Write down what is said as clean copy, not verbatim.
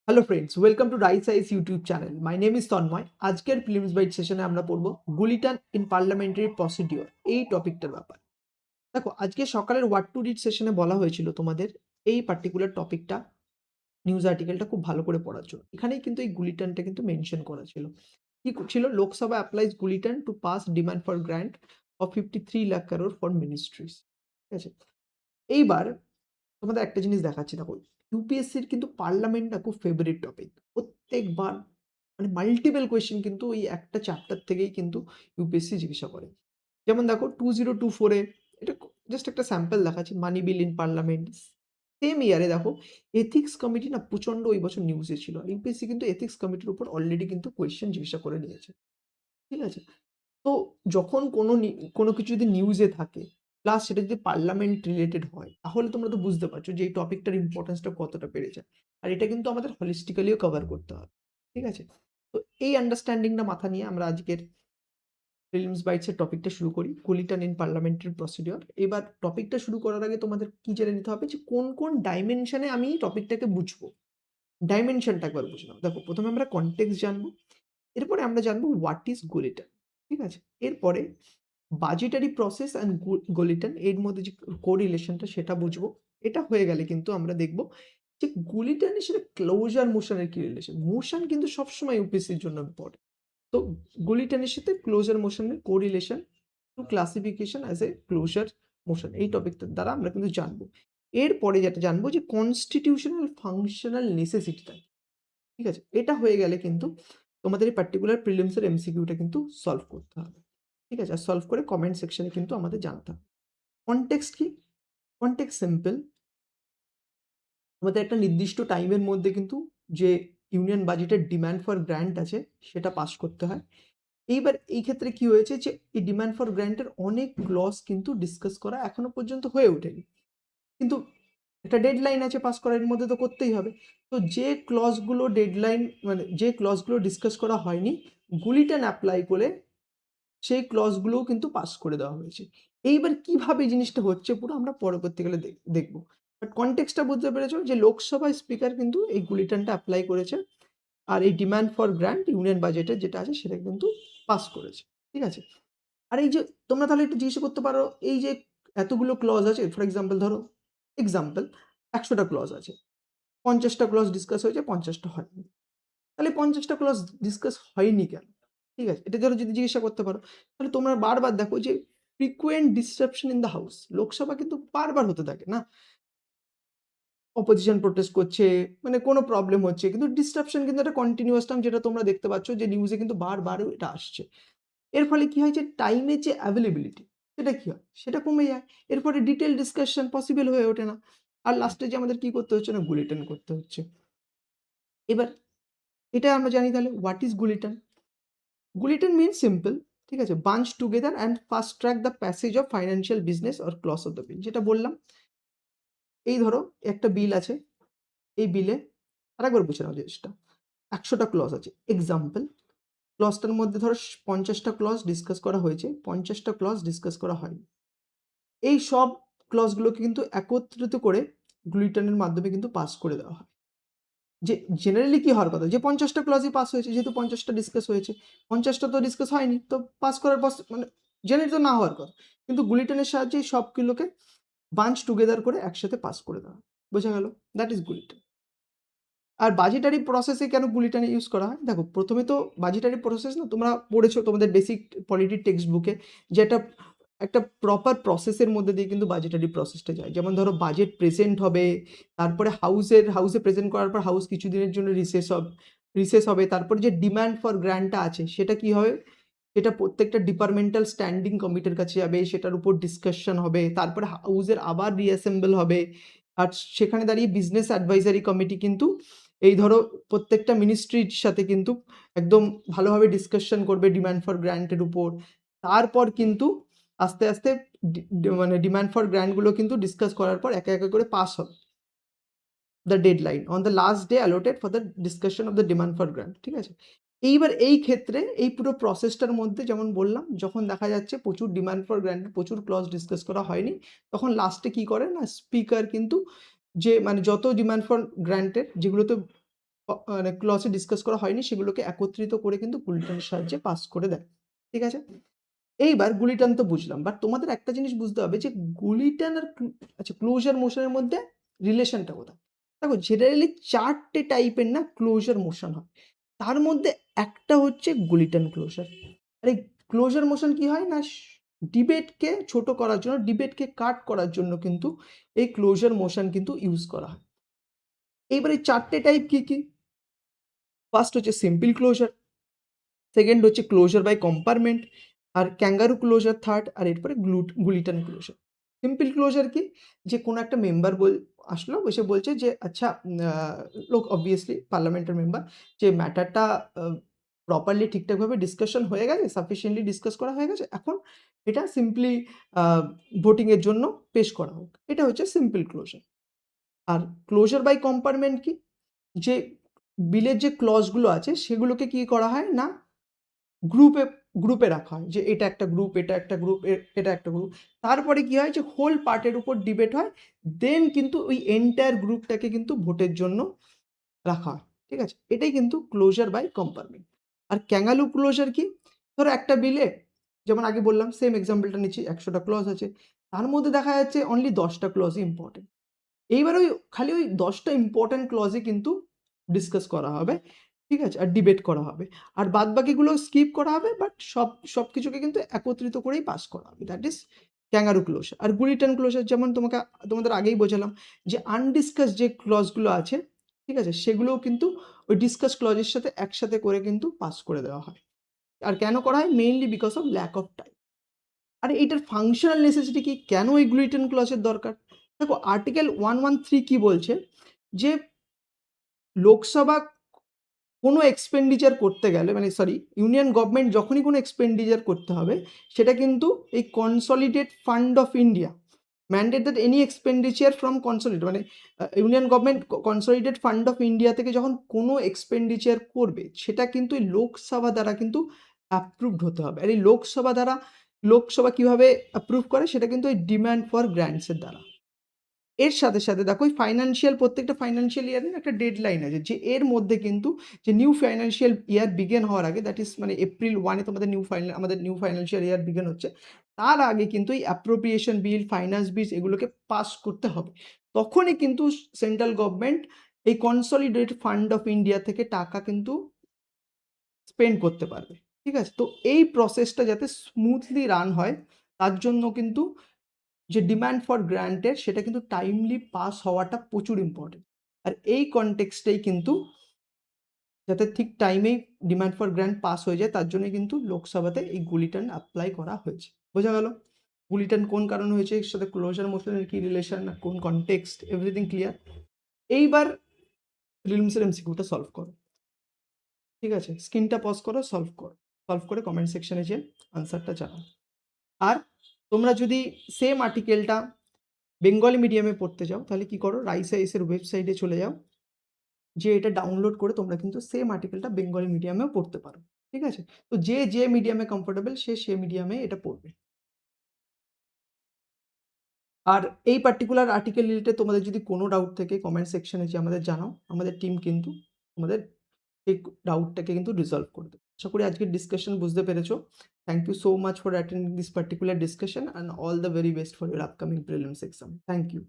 Hello friends, welcome to right size YouTube channel. My name is Tanmoy. আজকের prelims byte সেশনে আমরা পড়বো গুলিটান in parliamentary procedure এই টপিকটার ব্যাপার। দেখো, আজকে সকালের ওয়ার্ড টু রিড সেশনে বলা হয়েছিল তোমাদের এই পার্টিকুলার টপিকটা, নিউজ আর্টিকেলটা খুব ভালো করে পড়ার জন্য। এখানেই কিন্তু এই গুলিটানটা কিন্তু মেনশন করা ছিল। কি ছিল? Lok Sabha applies guillotine to pass demand for grant of 53 lakh crore for ministries. ঠিক আছে, এইবার তোমাদের একটা জিনিস দেখাচ্ছি। দেখো, ইউপিএসসির কিন্তু পার্লামেন্টটা খুব ফেভারিট টপিক। প্রত্যেকবার মানে মাল্টিপল কোয়েশ্চেন কিন্তু ওই একটা চ্যাপ্টার থেকেই কিন্তু ইউপিএসসি জিজ্ঞাসা করে। যেমন দেখো 2024 এ এটা জাস্ট একটা স্যাম্পল দেখাচ্ছি, মানি বিল ইন পার্লামেন্ট। সেম ইয়ারে দেখো এথিক্স কমিটি না প্রচন্ড ওই বছর নিউজে ছিল। আর ইউপিএসসি কিন্তু এথিক্স কমিটির উপর অলরেডি কিন্তু কোয়েশ্চেন জিজ্ঞাসা করে নিয়েছে। ঠিক আছে, তো যখন কোনো কিছু যদি নিউজে থাকে প্লাস সেটা যদি পার্লামেন্ট রিলেটেড হয়, তাহলে তোমরা তো বুঝতে পারছো যে এই টপিকটার ইম্পর্টেন্সটা কতটা বেড়ে যায়। আর এটা কিন্তু আমাদের হলিস্টিক্যালিও কভার করতে হবে। ঠিক আছে, তো এই আন্ডারস্ট্যান্ডিংটা মাথা নিয়ে আমরা আজকের প্রিলিমস বাইটসের টপিকটা শুরু করি, কুলিটান ইন পার্লামেন্টারি প্রসিডিওর। এবার টপিকটা শুরু করার আগে তোমাদের কি জেনে নিতে হবে যে কোন কোন ডাইমেনশনে আমি টপিকটাকে বুঝবো। ডাইমেনশনটা একবার বুঝে নাও। দেখো, প্রথমে আমরা কনটেক্সট জানবো, এরপরে আমরা জানবো হোয়াট ইজ গুলিটান। ঠিক আছে, এরপরে বাজেটারি প্রসেস অ্যান্ড গুলিটন এর মধ্যে যে কোরিলেশনটা সেটা বুঝবো। এটা হয়ে গেলে কিন্তু আমরা দেখব যে গুলিটনের সাথে ক্লোজার মোশনের কি রিলেশন। মোশন কিন্তু সবসময় ইউপিএসসির জন্য ইম্পর্টেন্ট। তো গুলিটনের সাথে ক্লোজার মোশনের correlation to classification as a closure motion, এই টপিকটার দ্বারা আমরা কিন্তু জানবো। এরপরে যেটা জানবো যে কনস্টিটিউশনাল ফাংশনাল নেসেসিটিটা। ঠিক আছে, এটা হয়ে গেলে কিন্তু তোমাদের এই পার্টিকুলার প্রিলিমসের এমসিকিউটা কিন্তু সলভ করতে হবে। ঠিক আছে, আর সলভ করে কমেন্ট সেকশনে কিন্তু আমাদের জানাতে হবে। কনটেক্সট কি? Context simple. আমাদের একটা নির্দিষ্ট টাইমের মধ্যে কিন্তু যে ইউনিয়ন বাজেটের ডিমান্ড ফর গ্র্যান্ট আছে সেটা পাস করতে হয়। এইবার এই ক্ষেত্রে কি হয়েছে যে এই ডিমান্ড ফর গ্র্যান্টের অনেক ক্লজ কিন্তু ডিসকাস করা এখনো পর্যন্ত হয়ে ওঠেনি, কিন্তু একটা ডেডলাইন আছে পাস করার, এর মধ্যে তো করতেই হবে। তো যে ক্লজগুলো ডেডলাইন মানে যে ক্লজগুলো ডিসকাস করা হয়নি, গুলিটান অ্যাপ্লাই করে সেই ক্লজগুলোও কিন্তু পাস করে দেওয়া হয়েছে। এইবার কিভাবে এই জিনিসটা হচ্ছে পুরো আমরা পরবর্তীকালে দেখব। বাট কনটেক্সটটা বুঝতে পেরেছো যে লোকসভার স্পিকার কিন্তু এই গুলিটানটা অ্যাপ্লাই করেছে, আর এই ডিমান্ড ফর গ্র্যান্ট ইউনিয়ন বাজেটের যেটা আছে সেটা কিন্তু পাস করেছে। ঠিক আছে, আর এই যে তোমরা তাহলে একটু জিজ্ঞাসা করতে পারো, এই যে এতগুলো ক্লজ আছে, ফর এক্সাম্পল ধরো, এক্সাম্পল 100টা ক্লজ আছে, 50টা ক্লজ ডিসকাস হয়েছে, 50টা হয়নি। তাহলে 50টা ক্লজ ডিসকাস হয়নি কেন? ঠিক আছে, এটা ধরো যদি জিজ্ঞাসা করতে পারো, তাহলে তোমরা বারবার দেখো যে frequent disruption in the house, Lok Sabha কিন্তু বারবার হতে থাকে না? অপোজিশন প্রোটেস্ট করছে, মানে কোনো প্রবলেম হচ্ছে, কিন্তু ডিসরাপশন কিন্তু একটা কন্টিনিউয়াস টার্ম, যেটা তোমরা দেখতে পাচ্ছ যে নিউজে কিন্তু বারবার এটা আসছে। এর ফলে কি হয় যে টাইমের যে অ্যাভেলেবিলিটি সেটা কি হয়? সেটা কমে যায়। এর ফলে ডিটেইল ডিসকাশন পসিবল হয়ে ওঠে না। আর লাস্টে যে আমাদের কি করতে হচ্ছে না, বুলেটিন করতে হচ্ছে। এবার এটা আমরা জানি, তাহলে what is bulletin? Bulletin means simple. ঠিক আছে, bunch together and fast track the passage of financial business or clause of the bill. যেটা বললাম, এই ধরো একটা বিল আছে, এই বিলে আরেকবার বুঝে নাও জিনিসটা, 100টা ক্লজ আছে। এক্সাম্পল, ক্লজটার মধ্যে ধরো 50টা ক্লজ ডিসকাস করা হয়েছে, 50টা ক্লজ ডিসকাস করা হয়নি। এই সব ক্লজগুলোকে কিন্তু একত্রিত করে গ্লুইটনের মাধ্যমে কিন্তু পাস করে দেওয়া হয়। যে জেনারেলি কি হওয়ার কথা, যে 50টা ক্লজই পাস হয়েছে, যেহেতু 50টা ডিসকাস হয়েছে, 50টা তো ডিসকাস হয়নি, তো পাস করার পর মানে জেনারেলি তো না হওয়ার কথা, কিন্তু বুলেটিনের সাহায্যে সবগুলোকে বাঞ্চ টুগেদার করে একসাথে পাস করে দেওয়া হয়। বোঝা গেল? That is bulletin. আর বাজেটারি প্রসেসে কেন বুলেটিন ইউজ করা হয়? দেখো, প্রথমে তো বাজেটারি প্রসেস না, তোমরা পড়েছো তোমাদের বেসিক পলিটি টেক্সট বুকে, যেটা একটা প্রপার প্রসেসের মধ্যে দিয়ে কিন্তু বাজেটারি প্রসেসটা যায়। যেমন ধরো বাজেট প্রেজেন্ট হবে, তারপরে হাউসে প্রেজেন্ট করার পর হাউস কিছুদিনের জন্য রিসেস হবে, তারপরে যে ডিমান্ড ফর গ্র্যান্টটা আছে সেটা কি হবে, সেটা প্রত্যেকটা ডিপার্টমেন্টাল স্ট্যান্ডিং কমিটির কাছে যাবে, সেটার উপর ডিসকাশন হবে, তারপরে হাউসের আবার রিঅ্যাসেম্বল হবে। আর সেখানে দাঁড়িয়ে বিজনেস অ্যাডভাইজারি কমিটি কিন্তু এই ধরো প্রত্যেকটা মিনিস্ট্রির সাথে কিন্তু একদম ভালোভাবে ডিসকাশন করবে ডিমান্ড ফর গ্র্যান্টের উপর। তারপর কিন্তু আস্তে আস্তে মানে ডিমান্ড ফর গ্র্যান্টগুলো কিন্তু ডিসকাস করার পর একে একে করে পাস হবে the deadline on the last day allotted for the discussion of the demand for grant. ঠিক আছে, এইবার এই ক্ষেত্রে এই পুরো প্রসেসটার মধ্যে যেমন বললাম, যখন দেখা যাচ্ছে প্রচুর ডিমান্ড ফর গ্র্যান্ট, প্রচুর ক্লজ ডিসকাস করা হয়নি, তখন লাস্টে কি করে না, স্পিকার কিন্তু যে মানে যত ডিমান্ড ফর গ্র্যান্টের যেগুলোতে মানে ক্লসে ডিসকাস করা হয়নি সেগুলোকে একত্রিত করে কিন্তু গুলিটানের সাহায্যে পাস করে দেয়। ঠিক আছে? এইবার গুলিটান তো বুঝলাম। বাট তোমাদের একটা জিনিস বুঝতে হবে যে গুলিটান আর আচ্ছা ক্লোজার মোশনের মধ্যে রিলেশনটা কোথায়? দেখো জেনারেলি ৪ টে টাইপের না ক্লোজার মোশন হয়। তার মধ্যে একটা হচ্ছে গুলিটান ক্লোজার। আর এই ক্লোজার মোশন কি হয় না ডিবেটকে ছোট করার জন্য, ডিবেটকে কাট করার জন্য কিন্তু এই ক্লোজার মোশন কিন্তু ইউজ করা হয়। এইবার এই ৪ টে টাইপ কি, কি? ফার্স্ট হচ্ছে সিম্পল ক্লোজার, সেকেন্ড হচ্ছে ক্লোজার বাই কম্পারমেন্ট, আর ক্যাঙ্গারু ক্লোজার থার্ড, আর এরপরে গুলিটান ক্লোজার। সিম্পল ক্লোজার কি? যে কোনো একটা মেম্বার আসলো এসে বলছে যে আচ্ছা লোক অবভিয়াসলি পার্লামেন্টের মেম্বার যে ম্যাটারটা প্রপারলি ঠিকঠাকভাবে ডিসকাশন হয়ে গেছে, সাফিসিয়েন্টলি ডিসকাস করা হয়ে গেছে, এখন এটা সিম্পলি ভোটিংয়ের জন্য পেশ করা হোক। এটা হচ্ছে সিম্পল ক্লোজার। আর ক্লোজার বাই কম্পারমেন্ট কি? যে বিলের যে ক্লজগুলো আছে সেগুলোকে কি করা হয় না গ্রুপে গ্রুপে রাখা হয় যে এটা একটা গ্রুপ, এটা একটা গ্রুপ, এটা একটা গ্রুপ। তারপরে কি হয় যে হোল পার্টের উপর ডিবেট হয়। দেন কিন্তু ওই এন্টায়ার গ্রুপটাকে কিন্তু ভোটের জন্য রাখা হয়। ঠিক আছে? এটাই কিন্তু ক্লোজার বাই কম্পারমেন্ট। আর ক্যাঙ্গারু ক্লোজার কি? ধরো একটা বিলে যেমন আগে বললাম সেম এক্সাম্পলটা নিচ্ছি ১০০ টা ক্লজ আছে। তার মধ্যে দেখা যাচ্ছে অনলি ১০ টা ক্লজই ইম্পোর্টেন্ট। এইবার ওই খালি ওই ১০ টা ইম্পোর্টেন্ট ক্লজই কিন্তু ডিসকাস করা হবে। ঠিক আছে? আর ডিবেট করা হবে। আর বাদবাকিগুলো স্কিপ করা হবে বাট সবকিছুকে কিন্তু একত্রিত করেই পাস করা হবে। That is kangaroo closure. আর গুলিটান ক্লোজার যেমন তোমাদের আগেই বোঝালাম যে আনডিসকাস যে ক্লজগুলো আছে, ঠিক আছে? সেগুলোও কিন্তু ওই ডিসকাস ক্লজের সাথে একসাথে করে কিন্তু পাস করে দেওয়া হয়। আর কেন করা হয়? Mainly because of lack of time. আর এইটার ফাংশনাল নেসেসিটি কি? কেন এই গুলিটান ক্লজের দরকার? দেখো আর্টিকেল 113 কি বলছে? যে লোকসভা কোনো এক্সপেন্ডিচার করতে গেলে মানে সরি ইউনিয়ন গভর্নমেন্ট যখনই কোনো এক্সপেন্ডিচার করতে হবে সেটা কিন্তু এই consolidate fund of India mandate that any expenditure from consolidate মানে union government consolidate fund of India থেকে যখন কোনো এক্সপেন্ডিচার করবে সেটা কিন্তু এই লোকসভা দ্বারা কিন্তু অ্যাপ্রুভড হতে হবে। আর এই লোকসভা কিভাবে অ্যাপ্রুভ করে সেটা কিন্তু এই ডিমান্ড ফর গ্র্যান্টসের দ্বারা। এর সাথে, সাথে দেখো এই প্রত্যেকটা ফাইন্যান্সিয়াল ইয়ারের একটা ডেডলাইন আছে যে এর মধ্যে কিন্তু যে নিউ ফাইন্যান্সিয়াল ইয়ার বিগিন হওয়ার আগে দ্যাট ইজ মানে এপ্রিল 1 এ তোমাদের আমাদের নিউ ফাইন্যান্সিয়াল ইয়ার বিগিন হচ্ছে। তার আগে কিন্তু এই অ্যাপ্রোপ্রিয়েশন বিল, ফাইন্যান্স বিল এগুলোকে পাস করতে হবে। তখনই কিন্তু সেন্ট্রাল গভর্নমেন্ট এই কনসলিডেটেড ফান্ড অফ ইন্ডিয়া থেকে টাকা কিন্তু স্পেন্ড করতে পারবে। ঠিক আছে? তো এই প্রসেসটা যাতে স্মুথলি রান হয় তার জন্য কিন্তু যে ডিমান্ড ফর গ্র্যান্টের সেটা কিন্তু টাইমলি পাস হওয়াটা প্রচুর ইম্পর্টেন্ট। আর এই কনটেক্সটেই কিন্তু যাতে ঠিক টাইমেই ডিমান্ড ফর গ্র্যান্ট পাস হয়ে যায় তার জন্যই কিন্তু লোকসভাতে এই গুলিটান অ্যাপ্লাই করা হয়েছে। বোঝা গেল? গুলিটান কোন কারণে হয়েছে, এর সাথে ক্লোজার মোশনের কি রিলেশন, কোন কনটেক্সট, এভরিথিং ক্লিয়ার? এইবার প্রিলিমসের এমসিকিউটা সলভ করো। ঠিক আছে? স্ক্রিনটা পজ করো, সলভ করো। সলভ করে কমেন্ট সেকশনে যেয়ে আনসারটা জানাও। আর তোমরা যদি সেম আর্টিকেলটা বেঙ্গলি মিডিয়ামে পড়তে চাও তাহলে কি করো, রাইসআইএসের ওয়েবসাইটে চলে যাও, যে এটা ডাউনলোড করে তোমরা কিন্তু সেম আর্টিকেলটা বেঙ্গলি মিডিয়ামেও পড়তে পারো। ঠিক আছে? তো যে মিডিয়ামে কমফোর্টেবল সে মিডিয়ামে এটা পড়বে। আর এই পার্টিকুলার আর্টিকেল রিলেটেড তোমাদের যদি কোনো ডাউট থাকে কমেন্ট সেকশনে যে আমাদের জানাও, আমাদের টিম কিন্তু তোমাদের এই ডাউটটাকে কিন্তু রিজলভ করে দেবে। আশা করি আজকের ডিসকাশন বুঝতে পেরেছো। Thank you so much for attending this particular discussion and all the very best for your upcoming prelims exam. Thank you.